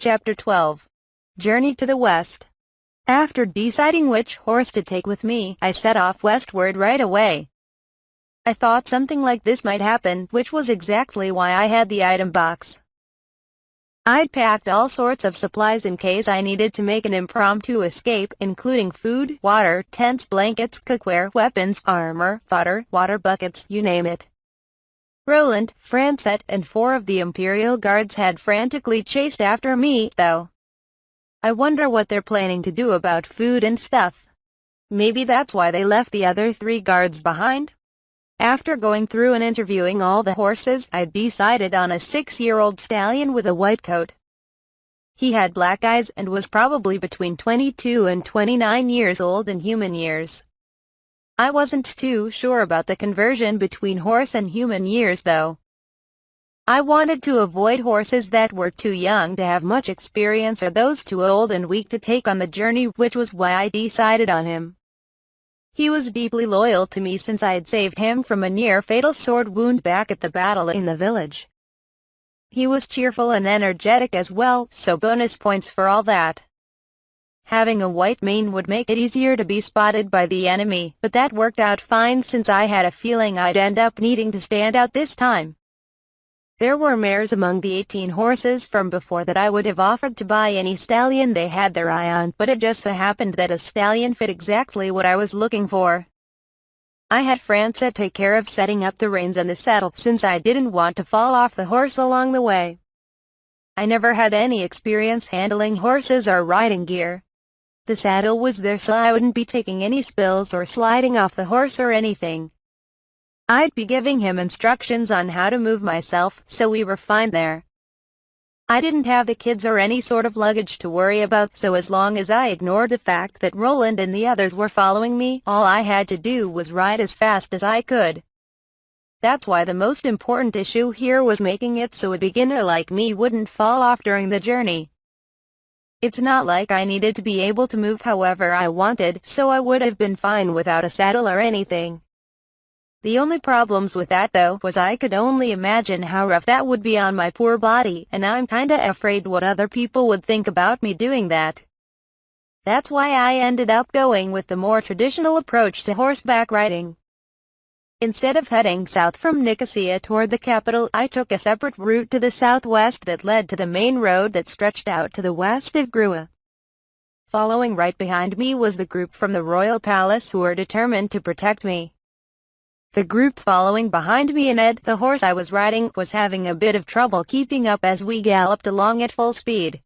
Chapter 12. Journey to the West. After deciding which horse to take with me, I set off westward right away. I thought something like this might happen, which was exactly why I had the item box. I'd packed all sorts of supplies in case I needed to make an impromptu escape, including food, water, tents, blankets, cookware, weapons, armor, fodder, water buckets, you name it. Roland, Francette, and 4 of the Imperial Guards had frantically chased after me, though. I wonder what they're planning to do about food and stuff. Maybe that's why they left the other 3 guards behind? After going through and interviewing all the horses, I decided on a 6-year-old stallion with a white coat. He had black eyes and was probably between 22 and 29 years old in human years. I wasn't too sure about the conversion between horse and human years though. I wanted to avoid horses that were too young to have much experience or those too old and weak to take on the journey, which was why I decided on him. He was deeply loyal to me since I had saved him from a near-fatal sword wound back at the battle in the village. He was cheerful and energetic as well, so bonus points for all that. Having a white mane would make it easier to be spotted by the enemy, but that worked out fine since I had a feeling I'd end up needing to stand out this time. There were mares among the 18 horses from before that I would have offered to buy any stallion they had their eye on, but it just so happened that a stallion fit exactly what I was looking for. I had Francette take care of setting up the reins and the saddle, since I didn't want to fall off the horse along the way. I never had any experience handling horses or riding gear. The saddle was there so I wouldn't be taking any spills or sliding off the horse or anything. I'd be giving him instructions on how to move myself, so we were fine there. I didn't have the kids or any sort of luggage to worry about, so as long as I ignored the fact that Roland and the others were following me, all I had to do was ride as fast as I could. That's why the most important issue here was making it so a beginner like me wouldn't fall off during the journey. It's not like I needed to be able to move however I wanted, so I would have been fine without a saddle or anything. The only problems with that though was I could only imagine how rough that would be on my poor body, and I'm kinda afraid what other people would think about me doing that. That's why I ended up going with the more traditional approach to horseback riding. Instead of heading south from Nicosia toward the capital, I took a separate route to the southwest that led to the main road that stretched out to the west of Grua. Following right behind me was the group from the royal palace who were determined to protect me. The group following behind me and Ed, the horse I was riding, was having a bit of trouble keeping up as we galloped along at full speed.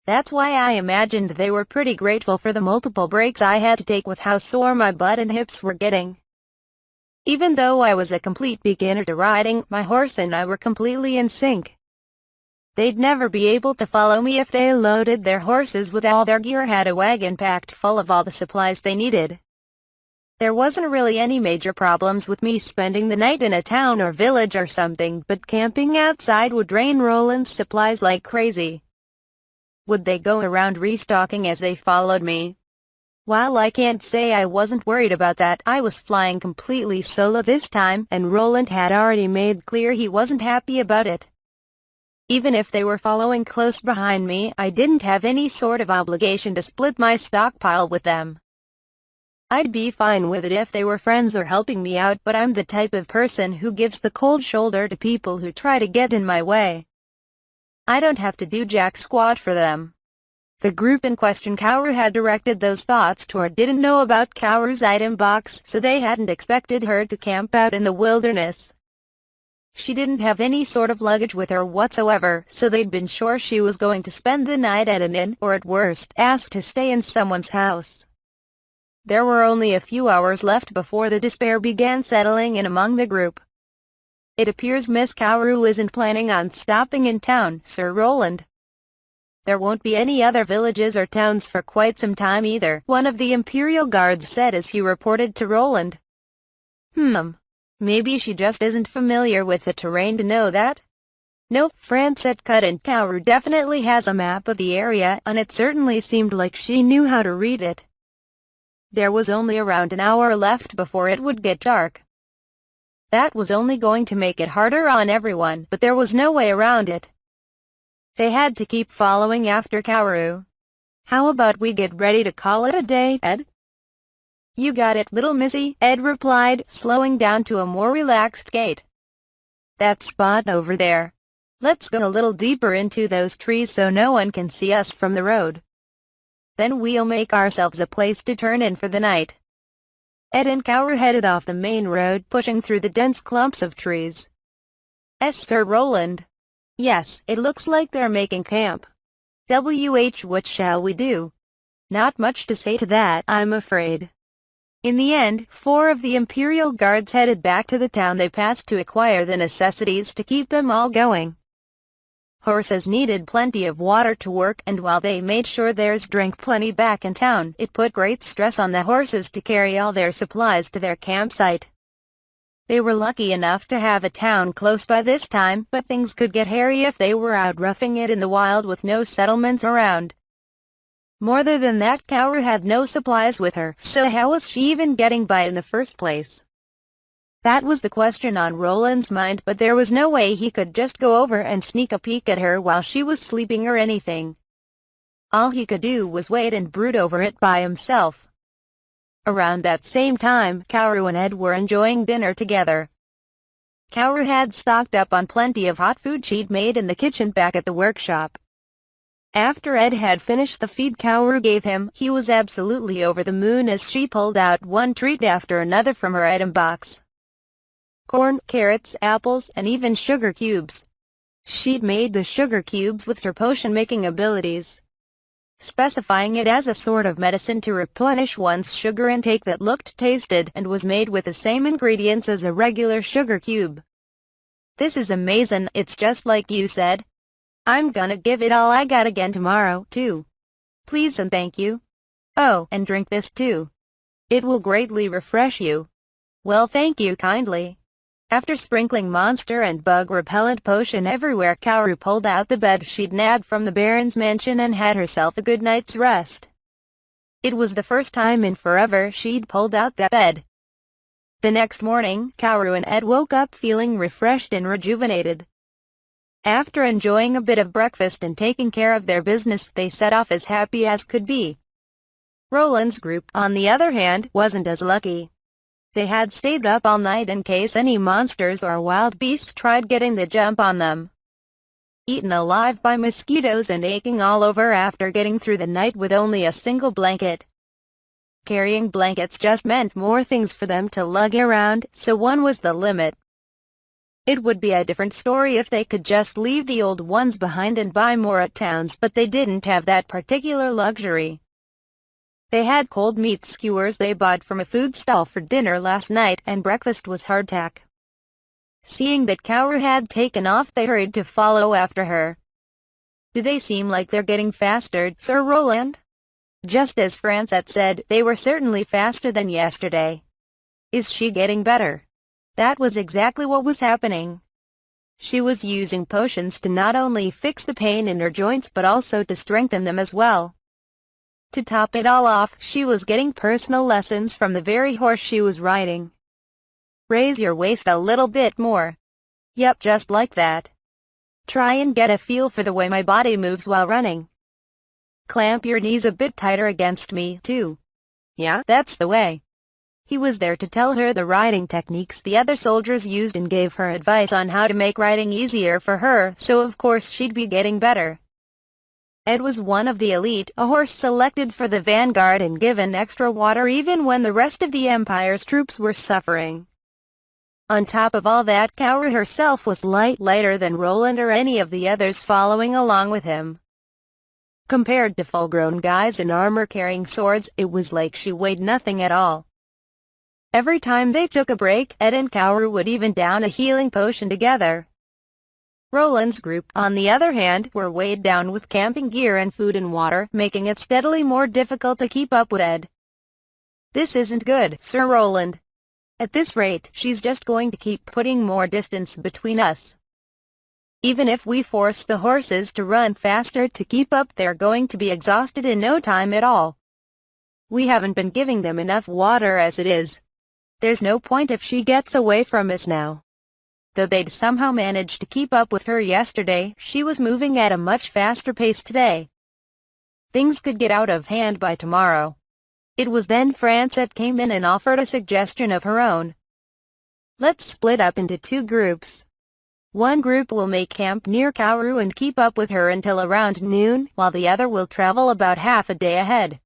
That's why I imagined they were pretty grateful for the multiple breaks I had to take with how sore my butt and hips were getting. Even though I was a complete beginner to riding, my horse and I were completely in sync. They'd never be able to follow me if they loaded their horses with all their gear, had a wagon packed full of all the supplies they needed. There wasn't really any major problems with me spending the night in a town or village or something, but camping outside would drain Roland's supplies like crazy. Would they go around restocking as they followed me? While I can't say I wasn't worried about that, I was flying completely solo this time, and Roland had already made clear he wasn't happy about it. Even if they were following close behind me, I didn't have any sort of obligation to split my stockpile with them. I'd be fine with it if they were friends or helping me out, but I'm the type of person who gives the cold shoulder to people who try to get in my way. I don't have to do jack squat for them. The group in question Kaoru had directed those thoughts toward didn't know about Kaoru's item box, so they hadn't expected her to camp out in the wilderness. She didn't have any sort of luggage with her whatsoever, so they'd been sure she was going to spend the night at an inn, or at worst, ask to stay in someone's house. There were only a few hours left before the despair began settling in among the group. It appears Miss Kaoru isn't planning on stopping in town, Sir Roland. There won't be any other villages or towns for quite some time either, one of the Imperial Guards said as he reported to Roland. Maybe she just isn't familiar with the terrain to know that? No, Francette and Kaoru definitely has a map of the area, and it certainly seemed like she knew how to read it. There was only around an hour left before it would get dark. That was only going to make it harder on everyone, but there was no way around it. They had to keep following after Kaoru. "How about we get ready to call it a day, Ed?" "You got it, little missy," Ed replied, slowing down to a more relaxed gait. "That spot over there. Let's go a little deeper into those trees so no one can see us from the road. Then we'll make ourselves a place to turn in for the night." Ed and Kaoru headed off the main road, pushing through the dense clumps of trees. Sir Roland. "Yes, it looks like they're making camp. What shall we do?" "Not much to say to that, I'm afraid." In the end, 4 of the Imperial Guards headed back to the town they passed to acquire the necessities to keep them all going. Horses needed plenty of water to work, and while they made sure theirs drank plenty back in town, it put great stress on the horses to carry all their supplies to their campsite. They were lucky enough to have a town close by this time, but things could get hairy if they were out roughing it in the wild with no settlements around. More than that, Kaoru had no supplies with her, so how was she even getting by in the first place? That was the question on Roland's mind, but there was no way he could just go over and sneak a peek at her while she was sleeping or anything. All he could do was wait and brood over it by himself. Around that same time, Kaoru and Ed were enjoying dinner together. Kaoru had stocked up on plenty of hot food she'd made in the kitchen back at the workshop. After Ed had finished the feed Kaoru gave him, he was absolutely over the moon as she pulled out one treat after another from her item box. Corn, carrots, apples, and even sugar cubes. She'd made the sugar cubes with her potion-making abilities, specifying it as a sort of medicine to replenish one's sugar intake that looked tasted and was made with the same ingredients as a regular sugar cube. "This is amazing, it's just like you said. I'm gonna give it all I got again tomorrow, too. Please and thank you. Oh, and drink this too. It will greatly refresh you." "Well, thank you kindly." After sprinkling monster and bug repellent potion everywhere, Kaoru pulled out the bed she'd nabbed from the Baron's mansion and had herself a good night's rest. It was the first time in forever she'd pulled out that bed. The next morning, Kaoru and Ed woke up feeling refreshed and rejuvenated. After enjoying a bit of breakfast and taking care of their business, they set off as happy as could be. Roland's group, on the other hand, wasn't as lucky. They had stayed up all night in case any monsters or wild beasts tried getting the jump on them. Eaten alive by mosquitoes and aching all over after getting through the night with only a single blanket. Carrying blankets just meant more things for them to lug around, so one was the limit. It would be a different story if they could just leave the old ones behind and buy more at towns, but they didn't have that particular luxury. They had cold meat skewers they bought from a food stall for dinner last night, and breakfast was hardtack. Seeing that Kaoru had taken off, they hurried to follow after her. "Do they seem like they're getting faster, Sir Roland?" Just as Francette said, they were certainly faster than yesterday. "Is she getting better?" That was exactly what was happening. She was using potions to not only fix the pain in her joints but also to strengthen them as well. To top it all off, she was getting personal lessons from the very horse she was riding. "Raise your waist a little bit more. Yep, just like that. Try and get a feel for the way my body moves while running. Clamp your knees a bit tighter against me, too. Yeah, that's the way." He was there to tell her the riding techniques the other soldiers used and gave her advice on how to make riding easier for her, so of course she'd be getting better. Ed was one of the elite, a horse selected for the vanguard and given extra water even when the rest of the Empire's troops were suffering. On top of all that, Kaoru herself was lighter than Roland or any of the others following along with him. Compared to full-grown guys in armor carrying swords, it was like she weighed nothing at all. Every time they took a break, Ed and Kaoru would even down a healing potion together. Roland's group, on the other hand, were weighed down with camping gear and food and water, making it steadily more difficult to keep up with Ed. "This isn't good, Sir Roland. At this rate, she's just going to keep putting more distance between us. Even if we force the horses to run faster to keep up, they're going to be exhausted in no time at all. We haven't been giving them enough water as it is. There's no point if she gets away from us now." Though they'd somehow managed to keep up with her yesterday, she was moving at a much faster pace today. Things could get out of hand by tomorrow. It was then Francette came in and offered a suggestion of her own. Let's split up into two groups. One group will make camp near Kaoru and keep up with her until around noon, while the other will travel about half a day ahead.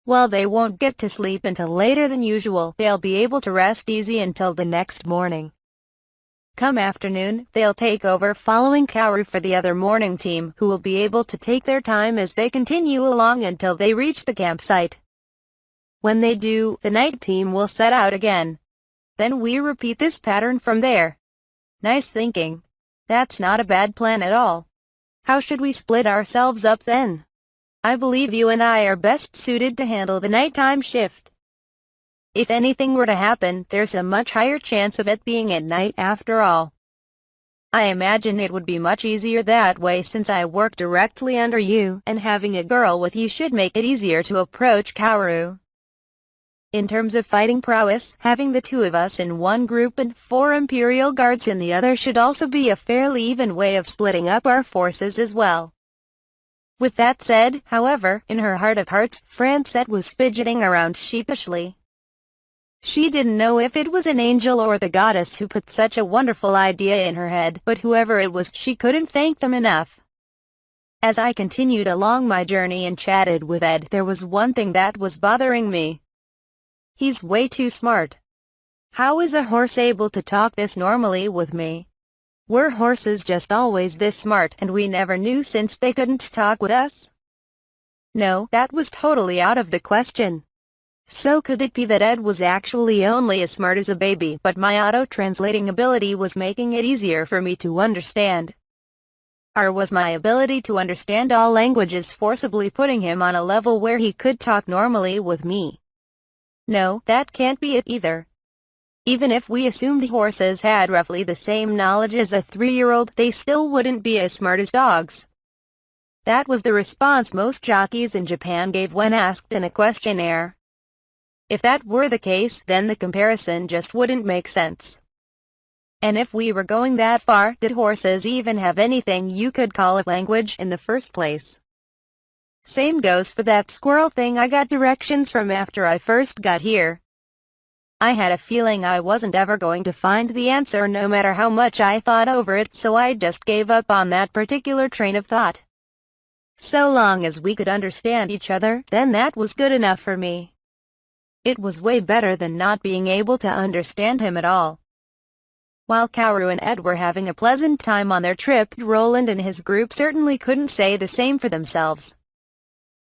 While they won't get to sleep until later than usual, they'll be able to rest easy until the next morning. Come afternoon, they'll take over following Kaoru for the other morning team, who will be able to take their time as they continue along until they reach the campsite. When they do, the night team will set out again. Then we repeat this pattern from there. Nice thinking. That's not a bad plan at all. How should we split ourselves up then? I believe you and I are best suited to handle the nighttime shift. If anything were to happen, there's a much higher chance of it being at night after all. I imagine it would be much easier that way since I work directly under you, and having a girl with you should make it easier to approach Kaoru. In terms of fighting prowess, having the two of us in one group and 4 Imperial Guards in the other should also be a fairly even way of splitting up our forces as well. With that said, however, in her heart of hearts, Francette was fidgeting around sheepishly. She didn't know if it was an angel or the goddess who put such a wonderful idea in her head, but whoever it was, she couldn't thank them enough. As I continued along my journey and chatted with Ed, there was one thing that was bothering me. He's way too smart. How is a horse able to talk this normally with me? Were horses just always this smart and we never knew since they couldn't talk with us? No, that was totally out of the question. So could it be that Ed was actually only as smart as a baby, but my auto-translating ability was making it easier for me to understand? Or was my ability to understand all languages forcibly putting him on a level where he could talk normally with me? No, that can't be it either. Even if we assumed horses had roughly the same knowledge as a 3-year-old, they still wouldn't be as smart as dogs. That was the response most jockeys in Japan gave when asked in a questionnaire. If that were the case, then the comparison just wouldn't make sense. And if we were going that far, did horses even have anything you could call a language in the first place? Same goes for that squirrel thing I got directions from after I first got here. I had a feeling I wasn't ever going to find the answer no matter how much I thought over it, so I just gave up on that particular train of thought. So long as we could understand each other, then that was good enough for me. It was way better than not being able to understand him at all. While Kaoru and Ed were having a pleasant time on their trip, Roland and his group certainly couldn't say the same for themselves.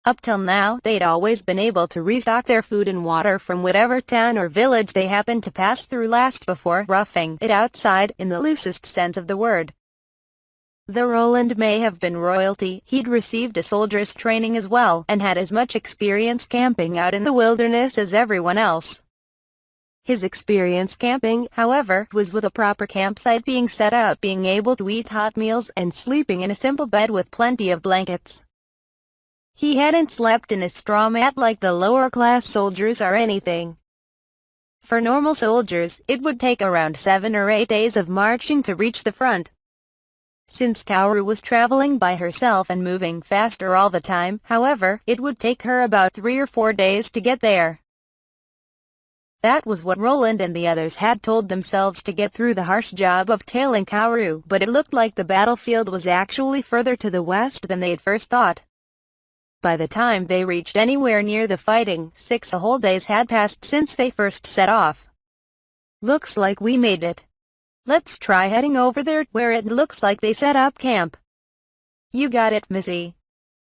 Up till now, they'd always been able to restock their food and water from whatever town or village they happened to pass through last before roughing it outside, in the loosest sense of the word. Though Roland may have been royalty, he'd received a soldier's training as well, and had as much experience camping out in the wilderness as everyone else. His experience camping, however, was with a proper campsite being set up, being able to eat hot meals, and sleeping in a simple bed with plenty of blankets. He hadn't slept in a straw mat like the lower-class soldiers or anything. For normal soldiers, it would take around 7 or 8 days of marching to reach the front. Since Kaoru was traveling by herself and moving faster all the time, however, it would take her about 3 or 4 days to get there. That was what Roland and the others had told themselves to get through the harsh job of tailing Kaoru, but it looked like the battlefield was actually further to the west than they'd first thought. By the time they reached anywhere near the fighting, 6 whole days had passed since they first set off. Looks like we made it. Let's try heading over there where it looks like they set up camp. You got it, Missy.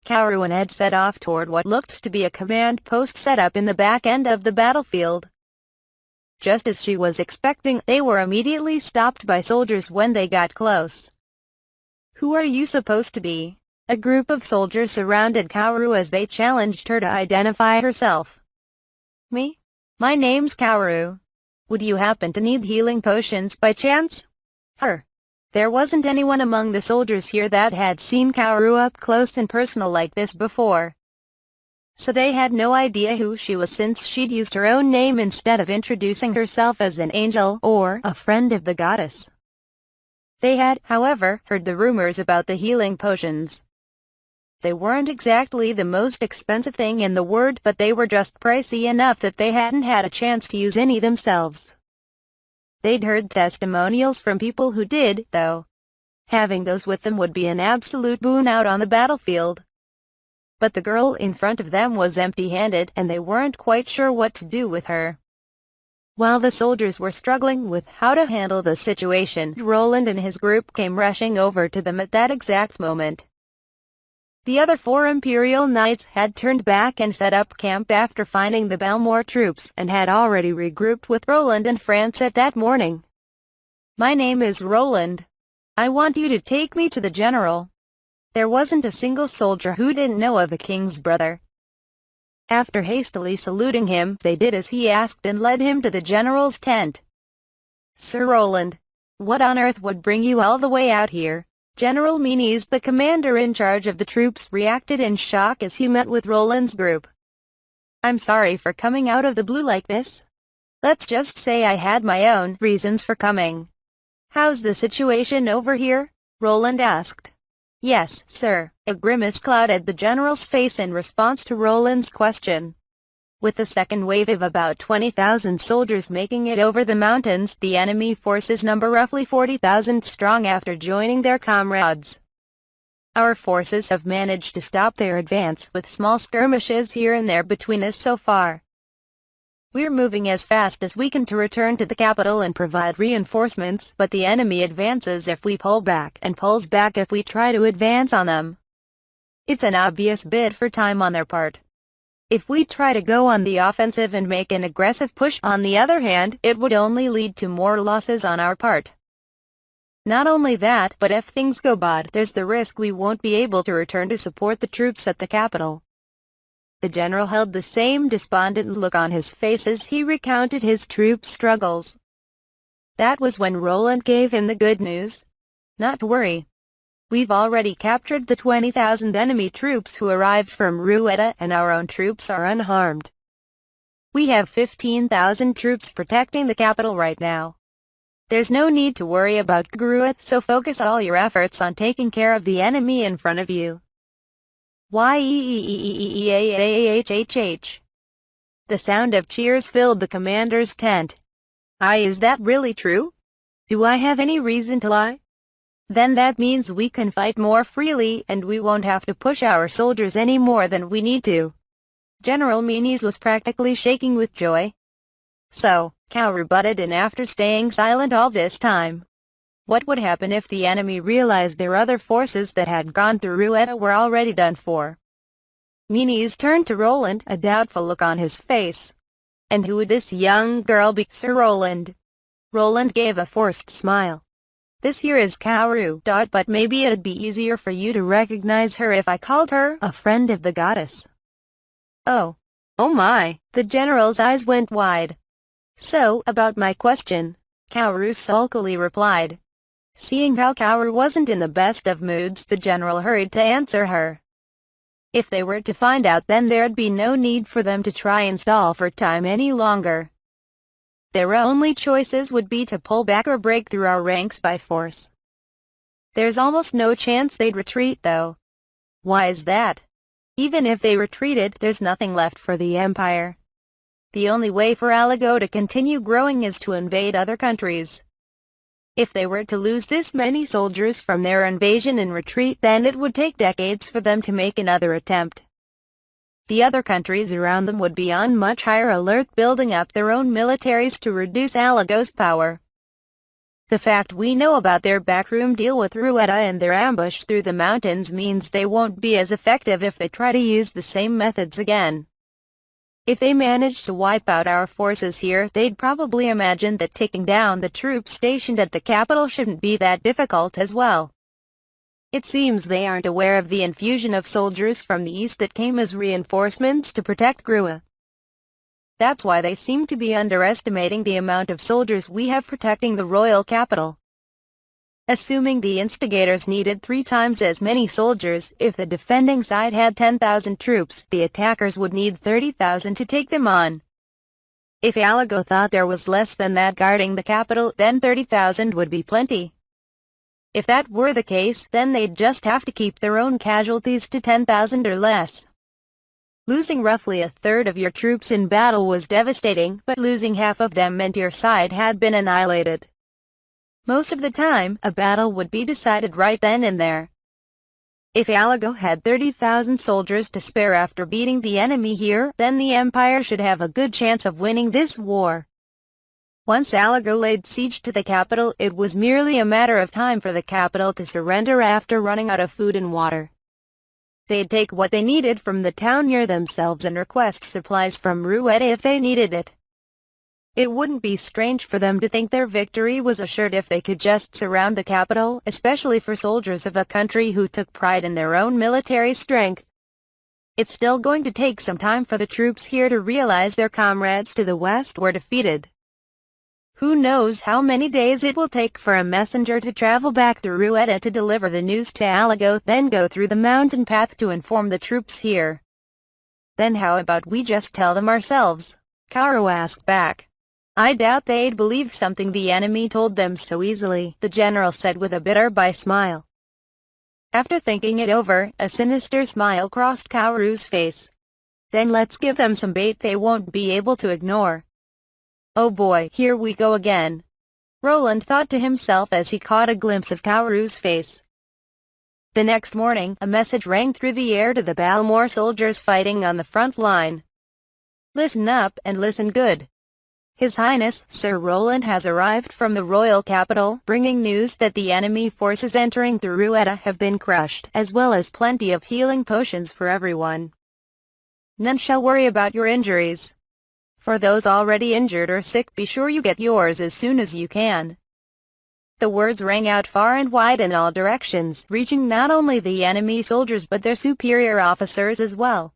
Kaoru and Ed set off toward what looked to be a command post set up in the back end of the battlefield. Just as she was expecting, they were immediately stopped by soldiers when they got close. Who are you supposed to be? A group of soldiers surrounded Kaoru as they challenged her to identify herself. Me? My name's Kaoru. Would you happen to need healing potions by chance? Her. There wasn't anyone among the soldiers here that had seen Kaoru up close and personal like this before. So they had no idea who she was since she'd used her own name instead of introducing herself as an angel or a friend of the goddess. They had, however, heard the rumors about the healing potions. They weren't exactly the most expensive thing in the world, but they were just pricey enough that they hadn't had a chance to use any themselves. They'd heard testimonials from people who did, though. Having those with them would be an absolute boon out on the battlefield. But the girl in front of them was empty-handed, and they weren't quite sure what to do with her. While the soldiers were struggling with how to handle the situation, Roland and his group came rushing over to them at that exact moment. The other 4 Imperial Knights had turned back and set up camp after finding the Belmore troops, and had already regrouped with Roland and Francet that morning. "My name is Roland. I want you to take me to the general." There wasn't a single soldier who didn't know of the king's brother. After hastily saluting him, they did as he asked and led him to the general's tent. "Sir Roland, what on earth would bring you all the way out here?" General Menes, the commander in charge of the troops, reacted in shock as he met with Roland's group. "I'm sorry for coming out of the blue like this. Let's just say I had my own reasons for coming." "How's the situation over here?" Roland asked. "Yes, sir." A grimace clouded the general's face in response to Roland's question. With the second wave of about 20,000 soldiers making it over the mountains, the enemy forces number roughly 40,000 strong after joining their comrades. Our forces have managed to stop their advance, with small skirmishes here and there between us so far. We're moving as fast as we can to return to the capital and provide reinforcements, but the enemy advances if we pull back, and pulls back if we try to advance on them. It's an obvious bid for time on their part. If we try to go on the offensive and make an aggressive push, on the other hand, it would only lead to more losses on our part. Not only that, but if things go bad, there's the risk we won't be able to return to support the troops at the capital." The general held the same despondent look on his face as he recounted his troops' struggles. That was when Roland gave him the good news. "Not to worry. We've already captured the 20,000 enemy troops who arrived from Rueda, and our own troops are unharmed. We have 15,000 troops protecting the capital right now. There's no need to worry about Gruet, so focus all your efforts on taking care of the enemy in front of you." "Yeeeeeeeeehhh." The sound of cheers filled the commander's tent. Is that really true? Do I have any reason to lie? Then that means we can fight more freely, and we won't have to push our soldiers any more than we need to." General Menes was practically shaking with joy. "So," Cal rebutted, "and after staying silent all this time, what would happen if the enemy realized their other forces that had gone through Rueda were already done for?" Menes turned to Roland, a doubtful look on his face. "And who would this young girl be, Sir Roland?" Roland gave a forced smile. "This here is Kaoru. But maybe it'd be easier for you to recognize her if I called her a friend of the goddess." Oh my!" The general's eyes went wide. "So, about my question," Kaoru sulkily replied. Seeing how Kaoru wasn't in the best of moods, the general hurried to answer her. If they were to find out, then there'd be no need for them to try and stall for time any longer. Their only choices would be to pull back or break through our ranks by force. There's almost no chance they'd retreat, though. Why is that? Even if they retreated, there's nothing left for the Empire. The only way for Alago to continue growing is to invade other countries. If they were to lose this many soldiers from their invasion and retreat, then it would take decades for them to make another attempt. The other countries around them would be on much higher alert, building up their own militaries to reduce Alago's power. The fact we know about their backroom deal with Rueda and their ambush through the mountains means they won't be as effective if they try to use the same methods again. If they manage to wipe out our forces here, they'd probably imagine that taking down the troops stationed at the capital shouldn't be that difficult as well. It seems they aren't aware of the infusion of soldiers from the east that came as reinforcements to protect Grua. That's why they seem to be underestimating the amount of soldiers we have protecting the royal capital. Assuming the instigators needed 3 times as many soldiers, if the defending side had 10,000 troops, the attackers would need 30,000 to take them on. If Alago thought there was less than that guarding the capital, then 30,000 would be plenty. If that were the case, then they'd just have to keep their own casualties to 10,000 or less. Losing roughly a third of your troops in battle was devastating, but losing half of them meant your side had been annihilated. Most of the time, a battle would be decided right then and there. If Alago had 30,000 soldiers to spare after beating the enemy here, then the Empire should have a good chance of winning this war. Once Alago laid siege to the capital, it was merely a matter of time for the capital to surrender after running out of food and water. They'd take what they needed from the town near themselves and request supplies from Rueda if they needed it. It wouldn't be strange for them to think their victory was assured if they could just surround the capital, especially for soldiers of a country who took pride in their own military strength. It's still going to take some time for the troops here to realize their comrades to the west were defeated. Who knows how many days it will take for a messenger to travel back through Rueda to deliver the news to Alago, then go through the mountain path to inform the troops here. Then how about we just tell them ourselves? Kaoru asked back. I doubt they'd believe something the enemy told them so easily, the general said with a bitter smile. After thinking it over, a sinister smile crossed Kaoru's face. Then let's give them some bait they won't be able to ignore. Oh boy, here we go again. Roland thought to himself as he caught a glimpse of Kaoru's face. The next morning, a message rang through the air to the Balmore soldiers fighting on the front line. Listen up, and listen good. His Highness, Sir Roland has arrived from the royal capital, bringing news that the enemy forces entering through Rueda have been crushed, as well as plenty of healing potions for everyone. None shall worry about your injuries. For those already injured or sick, be sure you get yours as soon as you can. The words rang out far and wide in all directions, reaching not only the enemy soldiers but their superior officers as well.